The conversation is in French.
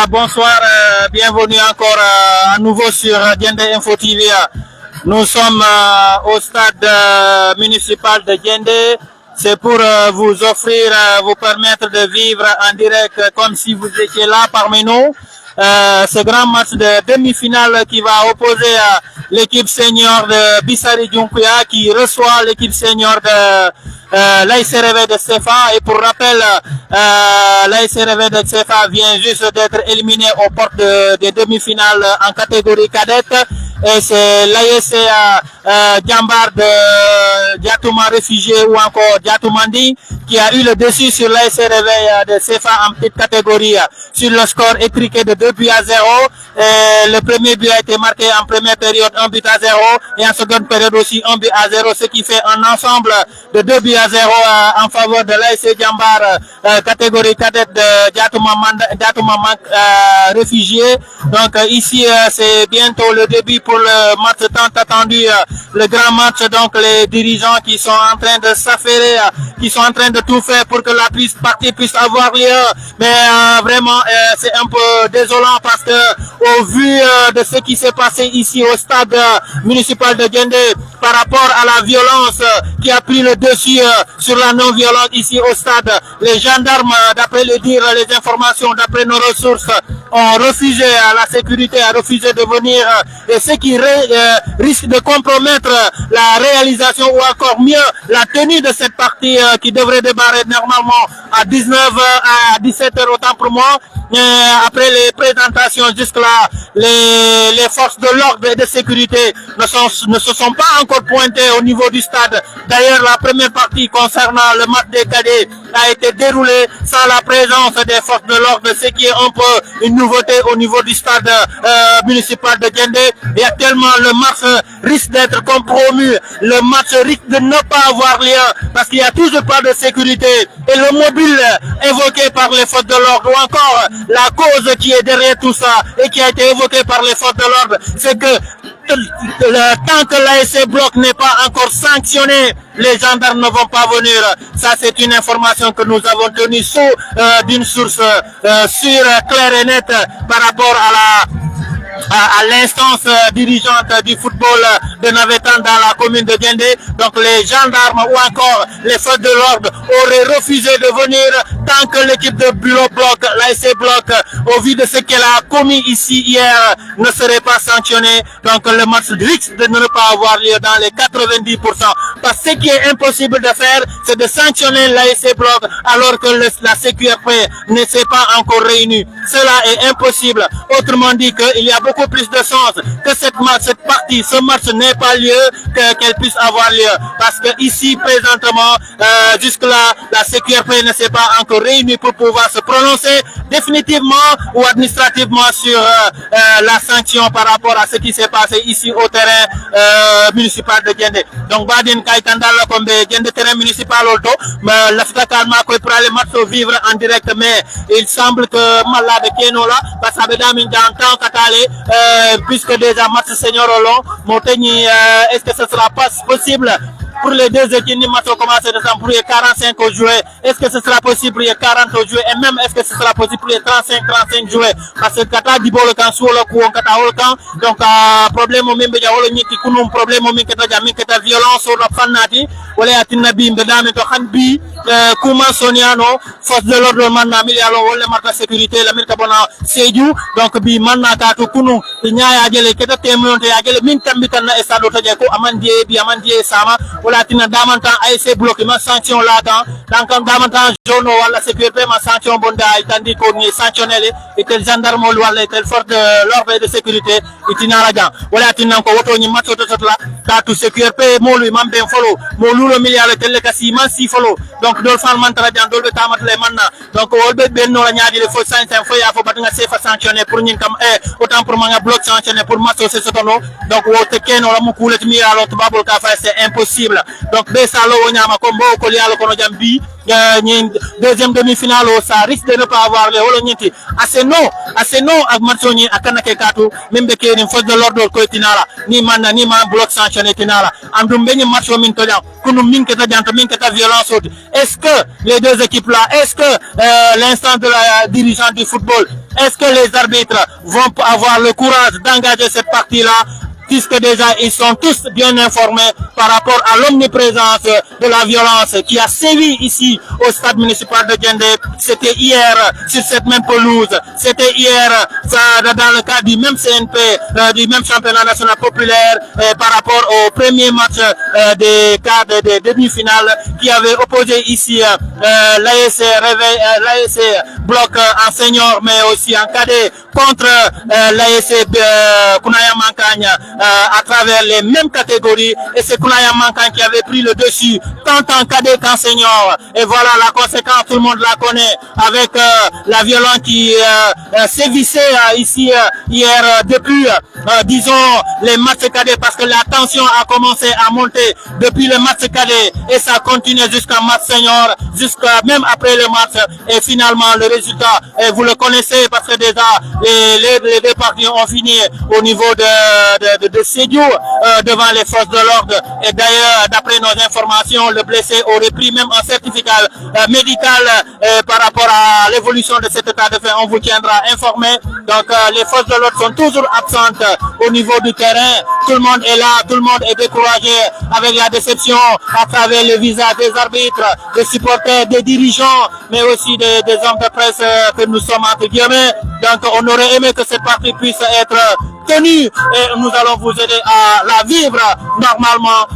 Voilà, bonsoir, bienvenue encore à nouveau sur Diende Info TV. Nous sommes au stade municipal de Diende. C'est pour vous offrir, vous permettre de vivre en direct comme si vous étiez là parmi nous. Ce grand match de demi-finale qui va opposer l'équipe senior de Bissari Djunkuya qui reçoit l'équipe senior de l'AIC Réveil de Sefa. Et pour rappel, l'AIC Réveil de Sefa vient juste d'être éliminé aux portes des demi-finales en catégorie cadette. Et c'est l'AIC Djambar de Diatouma réfugié ou encore Diatoumandi qui a eu le dessus sur l'AIC Réveil de Sefa en petite catégorie sur le score étriqué de 2 buts à 0. Et le premier but a été marqué en première période 1 but à 0 et en seconde période aussi 1 but à 0, ce qui fait un ensemble de 2 buts à 0 en faveur de l'AIC Djambar catégorie cadette de Diatouma réfugié. Donc ici c'est bientôt le début pour le match tant attendu, le grand match. Donc les dirigeants qui sont en train de s'affairer, qui sont en train de tout faire pour que la partie puisse avoir lieu. Mais vraiment c'est un peu désolant parce que au vu de ce qui s'est passé ici au stade municipal de Diende par rapport à la violence qui a pris le dessus sur la non-violence ici au stade, les gendarmes, d'après le dire, les informations, d'après nos ressources, ont refusé, la sécurité a refusé de venir, et ce qui risque de compromettre la réalisation ou encore mieux la tenue de cette partie qui devrait démarrer normalement à 19h à 17h autant pour moi. Après les présentations jusque-là, les forces de l'ordre et de sécurité ne se sont pas encore pointées au niveau du stade. D'ailleurs, la première partie concernant le match des cadets a été déroulée sans la présence des forces de l'ordre, ce qui est un peu une nouveauté au niveau du stade municipal de Diende. Et actuellement, le match risque d'être compromis. Le match risque de ne pas avoir lieu parce qu'il n'y a toujours pas de sécurité. Et le mobile évoqué par les forces de l'ordre ou encore la cause qui est derrière tout ça et qui a été évoquée par les forces de l'ordre, c'est que tant que l'ASC Bloc n'est pas encore sanctionné, les gendarmes ne vont pas venir. Ça, c'est une information que nous avons tenue sous d'une source sûre, claire et nette par rapport à l'instance dirigeante du football de Navetan dans la commune de Diende. Donc les gendarmes ou encore les forces de l'ordre auraient refusé de venir tant que l'équipe de Bureau Bloc, l'ASC Bloc, au vu de ce qu'elle a commis ici hier, ne serait pas sanctionnée. Donc le match risque de ne pas avoir lieu dans les 90%. Parce que ce qui est impossible de faire, c'est de sanctionner l'ASC Bloc alors que la CQRP ne s'est pas encore réunie. Cela est impossible. Autrement dit qu'il y a beaucoup plus de sens que cette partie, ce match n'ait pas lieu, qu'elle puisse avoir lieu. Parce que ici, présentement, jusque-là, la CQRP ne s'est pas encore réunie pour pouvoir se prononcer définitivement ou administrativement sur la sanction par rapport à ce qui s'est passé ici au terrain municipal de Diende. Donc, Badin Kaitanda, comme Diende terrain municipal, la FITAKAL m'a pour aller match au vivre en direct, mais il semble que malade Keno là, parce que dans tant qu'atalé, puisque déjà match senior au long, Montaigne, est-ce que ce sera pas possible pour les deux équipes ni match ont commencé de pour les 45 au jouer? Est-ce que ce sera possible pour les 40 au jouer? Et même est-ce que ce sera possible pour les 35 jouer? Parce que Kata Dibo le camp sur le coup, on Kata le camp. Donc, problème au même béja ou le niki kunum problème au même kata violence sur la fanati. Ou les atinabi mbedame to hanbi kuma soniano force de l'ordre manna milialo ou le marque sécurité la milka bona seju. Donc bi manna katu kunu nyaya jele kata témoin te agele min tambitan na estado tajako amandie bi amandie sama. Latina damantan ASC Bloc ma sanction là-dedans donc damantan jaune wala sécurité ma sanction bonda tandis qu'on est sanctionné et tel gendarme wala tel force de l'ordre et de sécurité itina la wala tina ko woto ni match to la tatu sécurité mo lui mam ben follow mo lulo milliard tel kasi man si follow donc dol fan man tra jan dol be tamat le manna donc wolbe ben no la nyaadi le fo sanction fo ya fo batanga sefa sanctionné pour ñin kam autant pour manga Bloc sanctionné pour match c'est sotono donc wote keno la mu kulet mi alors babol ka fa c'est impossible. Donc Bessalo Onyama Kombo Kolialo Kono Jambi deuxième demi-finale ça risque de ne pas avoir les Holonyenti assez non ak Matsoni akanake Katou même une force de l'ordre ko tinala ni man Bloc sanctionné tinala andum beñi match min to jam kunu min keta janta min keta violence. Est-ce que les deux équipes là, est-ce que l'instant de la dirigeante du football Est-ce que les arbitres vont avoir le courage d'engager cette partie-là, puisque déjà ils sont tous bien informés par rapport à l'omniprésence de la violence qui a sévi ici au stade municipal de Djendé. C'était hier sur cette même pelouse, c'était hier dans le cadre du même CNP, du même championnat national populaire, par rapport au premier match des cadres des demi-finales qui avait opposé ici l'ASC Bloc en senior mais aussi en cadet contre l'ASC Kunaya Mankagne à travers les mêmes catégories, et c'est Kunaya Mankagne qui avait pris le dessus tant en cadet qu'en senior. Et voilà la conséquence, tout le monde la connaît, avec la violence qui sévissait ici hier depuis disons les matchs cadets, parce que la tension a commencé à monter depuis le match cadet et ça continue jusqu'à match senior, jusqu'à même après le match, et finalement le résultat, et vous le connaissez parce que déjà les deux parties ont fini au niveau de Sédiou devant les forces de l'ordre. Et d'ailleurs, d'après nos informations, le blessé aurait pris même un certificat médical par rapport à l'évolution de cet état de fait. On vous tiendra informé. Donc les forces de l'ordre sont toujours absentes au niveau du terrain. Tout le monde est là, tout le monde est découragé avec la déception à travers le visage des arbitres, des supporters, des dirigeants, mais aussi des hommes de presse que nous sommes entre guillemets. Donc on aurait aimé que cette partie puisse être tenue et nous allons vous aider à la vivre normalement.